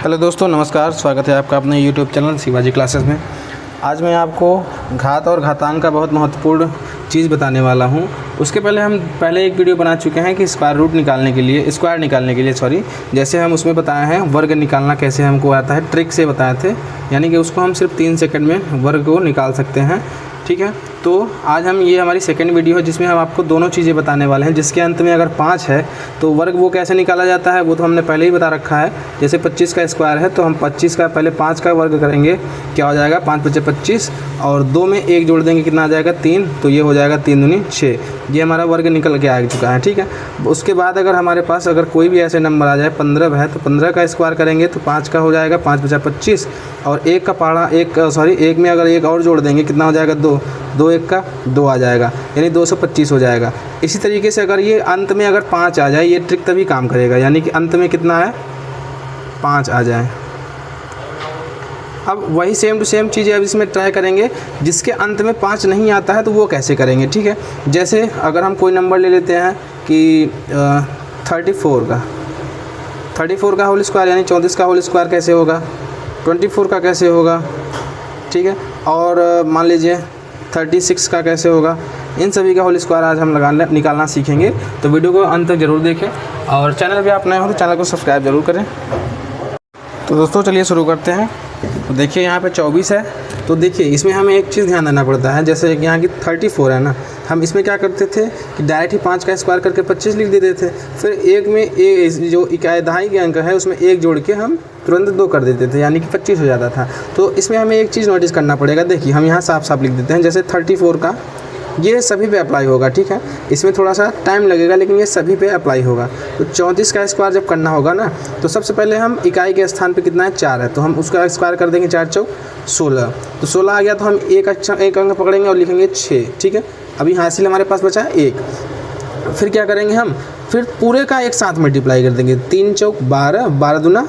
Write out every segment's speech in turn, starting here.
Hello दोस्तों, नमस्कार। स्वागत है आपका अपने यूट्यूब चैनल शिवाजी क्लासेस में। आज मैं आपको घात और घातांक का बहुत महत्वपूर्ण चीज़ बताने वाला हूं। उसके पहले हम एक वीडियो बना चुके हैं कि स्क्वायर निकालने के लिए जैसे हम उसमें बताए हैं वर्ग निकालना कैसे हमको आता है, ट्रिक से बताए थे। यानी कि उसको हम सिर्फ 3 सेकंड में वर्ग को निकाल सकते हैं। ठीक है, तो आज ये हमारी सेकंड वीडियो है जिसमें हम आपको दोनों चीज़ें बताने वाले हैं। जिसके अंत में अगर 5 है तो वर्ग वो कैसे निकाला जाता है वो तो हमने पहले ही बता रखा है। जैसे 25 का स्क्वायर है तो हम 25 का पहले 5 का वर्ग करेंगे, क्या हो जाएगा 5 × 5 = 25, और 2 में 1 जोड़ देंगे, कितना आ जाएगा 3, तो ये हो जाएगा 3 दूनी 6। ये हमारा वर्ग निकल के आ चुका है। ठीक है, उसके बाद अगर हमारे पास अगर कोई भी ऐसे नंबर आ जाए 15 है तो 15 का स्क्वायर करेंगे तो 5 का हो जाएगा 5 × 5 = 25, और 1 का पहाड़ा 1 में अगर 1 और जोड़ देंगे, कितना हो जाएगा 2, 2 1 का 2 आ जाएगा, यानी 225 हो जाएगा। इसी तरीके से अगर ये अंत में अगर 5 आ जाए, ये ट्रिक तभी काम करेगा, यानी कि अंत में कितना है 5 आ जाए। अब वही सेम टू सेम चीज़ें अब इसमें ट्राई करेंगे। जिसके अंत में 5 नहीं आता है तो वो कैसे करेंगे। ठीक है, जैसे अगर हम कोई नंबर ले लेते हैं कि 34 का होल स्क्वायर, यानी 34 का होल स्क्वायर कैसे होगा, 24 का कैसे होगा। ठीक है, और मान लीजिए 36 का कैसे होगा। इन सभी का होल स्क्वायर आज हम निकालना सीखेंगे। तो वीडियो को अंत तक जरूर देखें, और चैनल पे आप नए हो तो चैनल को सब्सक्राइब जरूर करें। तो दोस्तों चलिए शुरू करते हैं। तो देखिए यहाँ पे 24 है, तो देखिए इसमें हमें एक चीज़ ध्यान देना पड़ता है। जैसे यहाँ की 34 है ना, हम इसमें क्या करते थे कि डायरेक्ट ही 5 का स्क्वायर करके 25 लिख देते थे। फिर एक में जो इकाई दहाई के अंक है उसमें 1 जोड़ के हम तुरंत 2 कर देते थे, यानी कि 25 हो जाता था। तो इसमें हमें एक चीज़ नोटिस करना पड़ेगा। देखिए हम यहाँ साफ साफ लिख देते हैं, जैसे 34 का ये सभी पे अप्लाई होगा। ठीक है, इसमें थोड़ा सा टाइम लगेगा लेकिन ये सभी पे अप्लाई होगा। तो 34 का स्क्वायर जब करना होगा ना, तो सबसे पहले हम इकाई के स्थान पे कितना है 4 है, तो हम उसका स्क्वायर कर देंगे 4 × 4 = 16। तो 16 आ गया तो हम एक अंक पकड़ेंगे और लिखेंगे 6। ठीक है, अभी हासिल हमारे पास बचा 1। फिर क्या करेंगे हम, फिर पूरे का एक साथ मल्टीप्लाई कर देंगे, 3 × 4 = 12, 12 दूना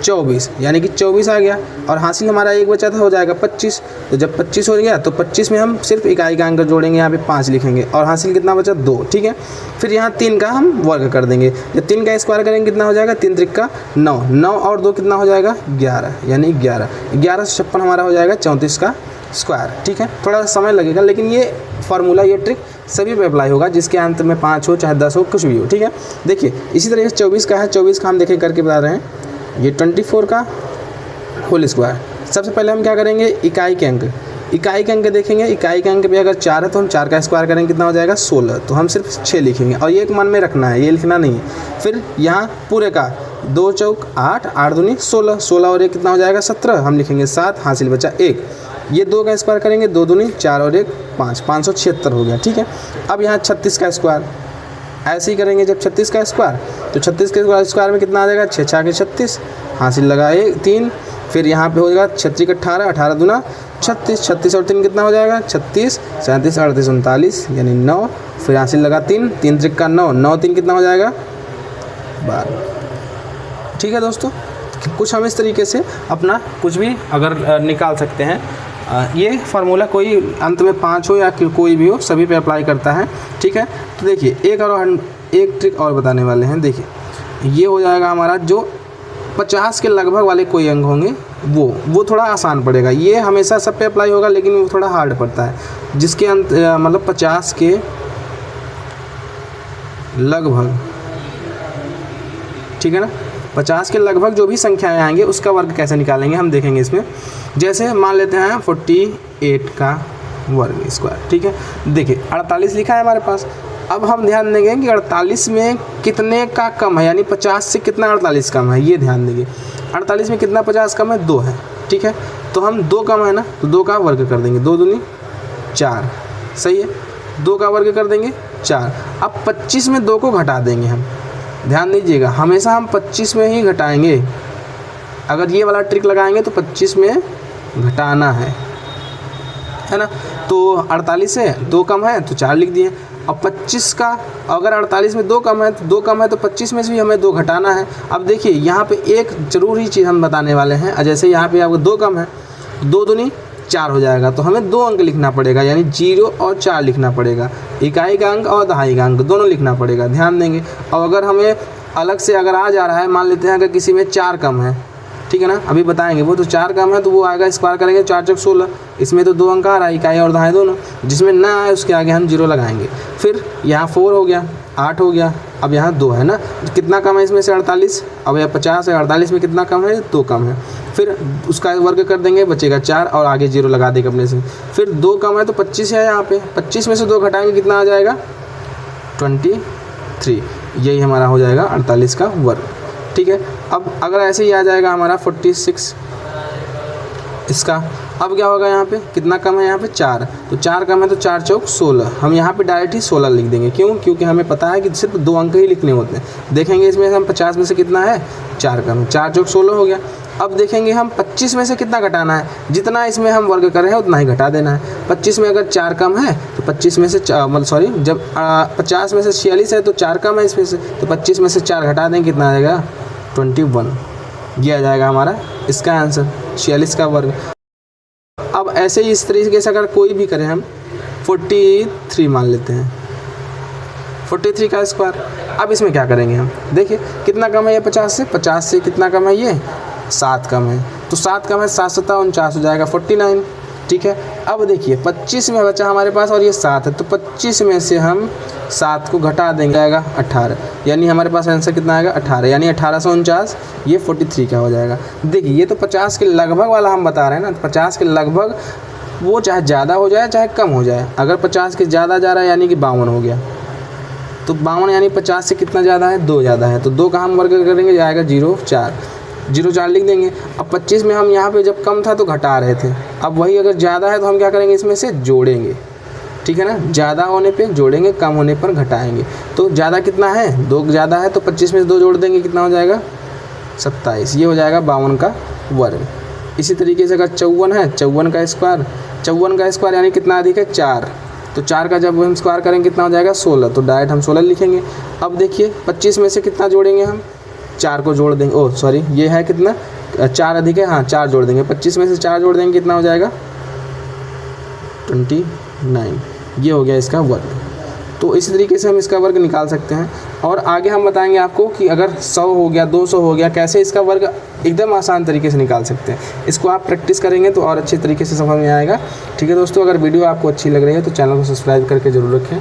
24, यानी कि 24 आ गया, और हासिल हमारा एक बचा था, हो जाएगा 25। तो जब 25 हो गया तो 25 में हम सिर्फ इकाई का अंक जोड़ेंगे, यहाँ पे 5 लिखेंगे, और हासिल कितना बचा 2। ठीक है, फिर यहाँ 3 का हम वर्ग कर देंगे। जब 3 का स्क्वायर करेंगे कितना हो जाएगा 3 × 3 = 9, 9 और 2 कितना हो जाएगा 11, यानी 11 से 56 हमारा हो जाएगा 34 का स्क्वायर। ठीक है, थोड़ा सा समय लगेगा लेकिन ये फार्मूला, ये ट्रिक सभी पे अप्लाई होगा, जिसके अंत में 5 हो चाहे 10 हो, कुछ भी हो। ठीक है, देखिए इसी तरह से 24 का है, 24 का हम देखिए करके बता रहे हैं। ये 24 का होल स्क्वायर, सबसे पहले हम क्या करेंगे इकाई के अंक देखेंगे। इकाई के अंक पे अगर 4 है तो हम 4 का स्क्वायर करेंगे, कितना हो जाएगा 16, तो हम सिर्फ 6 लिखेंगे, और ये एक मन में रखना है, ये लिखना नहीं है। फिर यहाँ पूरे का 2 × 4 = 8, 8 दूनी 16, 16 और 1 कितना हो जाएगा 17, हम लिखेंगे 7, हासिल बचा 1। ये 2 का स्क्वायर करेंगे, 2 दूनी 4 और 1 5, 576 हो गया। ठीक है, अब यहाँ 36 का स्क्वायर ऐसे ही करेंगे। जब 36 का स्क्वायर, तो 36 के स्क्वायर में कितना आ जाएगा 6 × 4 = 36, हासिल लगाए 3। फिर यहाँ पे हो जाएगा 36 × 18, 18 दूना 36, 36 और 3 कितना हो जाएगा 36, 37, 38, 39, यानी 9। फिर हासिल लगा 3, 3 × 3 = 9, 9 3 कितना हो जाएगा 12। ठीक है दोस्तों, कुछ हम इस तरीके से अपना कुछ भी अगर निकाल सकते हैं। ये फार्मूला कोई अंत में 5 हो या कोई भी हो, सभी पे अप्लाई करता है। ठीक है, तो देखिए एक ट्रिक और बताने वाले हैं। देखिए ये हो जाएगा हमारा जो 50 के लगभग वाले कोई अंक होंगे वो थोड़ा आसान पड़ेगा। ये हमेशा सब पे अप्लाई होगा लेकिन वो थोड़ा हार्ड पड़ता है। जिसके अंत मतलब 50 के लगभग, ठीक है ना, 50 के लगभग जो भी संख्याएं आएंगे उसका वर्ग कैसे निकालेंगे हम देखेंगे इसमें। जैसे मान लेते हैं 48 का वर्ग स्क्वायर। ठीक है, देखिए 48 लिखा है हमारे पास। अब हम ध्यान देंगे कि 48 में कितने का कम है, यानी 50 से कितना 48 कम है, ये ध्यान देंगे। 48 में कितना 50 कम है 2 है। ठीक है, तो हम 2 कम है ना, तो 2 का वर्ग कर देंगे, 2 दूनी 4, सही है, 2 का वर्ग कर देंगे 4। अब 25 में 2 को घटा देंगे हम, ध्यान दीजिएगा हमेशा हम 25 में ही घटाएंगे। अगर ये वाला ट्रिक लगाएंगे तो 25 में घटाना है ना। तो 48 से 2 कम है तो 4 लिख दिए। अब 25 का अगर 48 में 2 कम है तो 25 में से भी हमें 2 घटाना है। अब देखिए यहाँ पे एक ज़रूरी चीज़ हम बताने वाले हैं। जैसे यहाँ पे आपको 2 कम है, 2 दूनी 4 हो जाएगा, तो हमें 2 अंक लिखना पड़ेगा, यानी 0 और 4 लिखना पड़ेगा। इकाई का अंक और दहाई का अंक दोनों लिखना पड़ेगा, ध्यान देंगे। और अगर हमें अलग से अगर आ जा रहा है, मान लेते हैं अगर किसी में 4 कम है ठीक है ना। अभी बताएंगे, वो तो 4 कम है तो वो आएगा, स्क्वायर करेंगे 4 चौक 16, इसमें तो 2 अंक आ रहा है, इकाई और दहाई दोनों, जिसमें ना आए उसके आगे हम 0 लगाएंगे। फिर यहाँ 4 हो गया, 8 हो गया, अब यहाँ 2 है ना, कितना कम है इसमें से 48, अब यह 50 है, 48 में कितना कम है, 2 कम है। फिर उसका वर्ग कर देंगे, बचेगा 4 और आगे 0 लगा देंगे अपने से। फिर 2 कम है तो 25 है यहाँ पे, 25 में से 2 घटाएंगे कितना आ जाएगा 23, यही हमारा हो जाएगा 48 का वर्ग। ठीक है, अब अगर ऐसे ही आ जाएगा हमारा 46 इसका, अब क्या होगा यहाँ पे कितना कम है, यहाँ पे 4, तो 4 कम है तो 4 चौक 16, हम यहाँ पे डायरेक्ट ही 16 लिख देंगे। क्यों? क्योंकि हमें पता है कि सिर्फ 2 अंक ही लिखने होते हैं। देखेंगे इसमें हम 50 में से कितना है 4 कम है, 4 चौक 16 हो गया। अब देखेंगे हम 25 में से कितना घटाना है, जितना इसमें हम वर्ग कर रहे हैं उतना ही घटा देना है। 25 में अगर 4 कम है तो 25 में से जब 50 में से 46 है तो 4 कम है इसमें से, तो 25 में से 4 घटा देंगे, कितना आ जाएगा 21, ये आ जाएगा हमारा इसका आंसर 46 का वर्ग। अब ऐसे ही इस तरीके से अगर कोई भी करें हम 43 मान लेते हैं, 43 का स्क्वायर। अब इसमें क्या करेंगे हम, देखिए कितना कम है ये 50 से कितना कम है ये 7 कम है, तो 7 कम है 7 7 49 हो जाएगा 49। ठीक है, अब देखिए 25 में बचा हमारे पास और ये 7 है, तो 25 में से हम 7 को घटा देंगे, आएगा 18, यानी हमारे पास आंसर कितना आएगा 18, यानी 1849 ये 43 का हो जाएगा। देखिए ये तो 50 के लगभग वाला हम बता रहे हैं ना, 50 के लगभग, वो चाहे ज़्यादा हो जाए चाहे कम हो जाए। अगर 50 के ज़्यादा जा रहा है यानी कि 52 हो गया, तो 52 यानी 50 से कितना ज़्यादा है 2 ज़्यादा है, तो 2 का हम वर्ग करेंगे, जाएगा 0,4 लिख देंगे। अब 25 में हम यहाँ पे जब कम था तो घटा रहे थे, अब वही अगर ज़्यादा है तो हम क्या करेंगे इसमें से जोड़ेंगे। ठीक है ना, ज़्यादा होने पे जोड़ेंगे, कम होने पर घटाएंगे। तो ज़्यादा कितना है 2 ज़्यादा है, तो 25 में से 2 जोड़ देंगे, कितना हो जाएगा 27, ये हो जाएगा 52 का वर्ग। इसी तरीके से अगर 54 है, 54 का स्क्वायर यानी कितना अधिक है 4, तो 4 का जब हम स्क्वायर करेंगे कितना हो जाएगा 16, तो डायरेक्ट हम 16 लिखेंगे। अब देखिए 25 में से कितना जोड़ेंगे हम, 4 को जोड़ देंगे, ओह सॉरी ये है कितना 4 अधिक है, हाँ 4 जोड़ देंगे, 25 में से 4 जोड़ देंगे, कितना हो जाएगा 29, ये हो गया इसका वर्ग। तो इसी तरीके से हम इसका वर्ग निकाल सकते हैं। और आगे हम बताएंगे आपको कि अगर 100 हो गया 200 हो गया, कैसे इसका वर्ग एकदम आसान तरीके से निकाल सकते हैं। इसको आप प्रैक्टिस करेंगे तो और अच्छे तरीके से समझ में आएगा। ठीक है दोस्तों, अगर वीडियो आपको अच्छी लग रही है तो चैनल को सब्सक्राइब करके ज़रूर रखें।